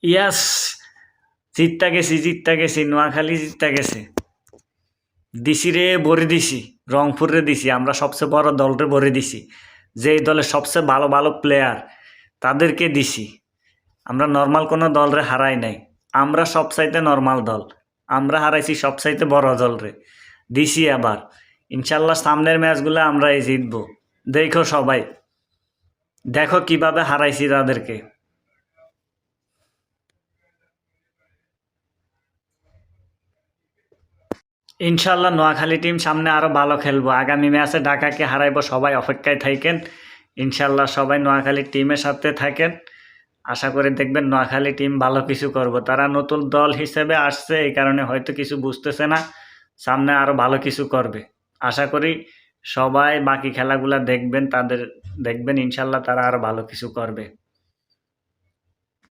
ইয়াস, জিততা গেছি, নোয়াখালী জিততা গেছে। দিছি রে, ভরে দিছি, রংপুরে দিছি, আমরা সবচেয়ে বড় দলরে ভরে দিছি, যে দলের সবচেয়ে ভালো ভালো প্লেয়ার তাদেরকে দিছি। আমরা নর্মাল কোনো দলরে হারাই নাই, আমরা সবচাইতে নর্মাল দল, আমরা হারাইছি সবচাইতে বড় দলরে, দিছি। আবার ইনশাল্লাহ সামনের ম্যাচগুলো আমরাই জিতবো। দেখো সবাই, দেখো কিভাবে হারাইছি তাদেরকে। ইনশাল্লাহ নোয়াখালী টিম সামনে আরো ভালো খেলবো, আগামী ম্যাচে ঢাকাকে হারাইবো, সবাই অপেক্ষায় থাকেন। ইনশাল্লাহ সবাই নোয়াখালী টিমের সাথে থাকেন, আশা করি দেখবেন নোয়াখালী টিম ভালো কিছু করব। তারা নতুন দল হিসেবে আসছে, এই কারণে হয়তো কিছু বুঝতেছে না, সামনে আরো ভালো কিছু করবে। আশা করি সবাই বাকি খেলাগুলা দেখবেন, তাদের দেখবেন ইনশাল্লাহ তারা আরো ভালো কিছু করবে।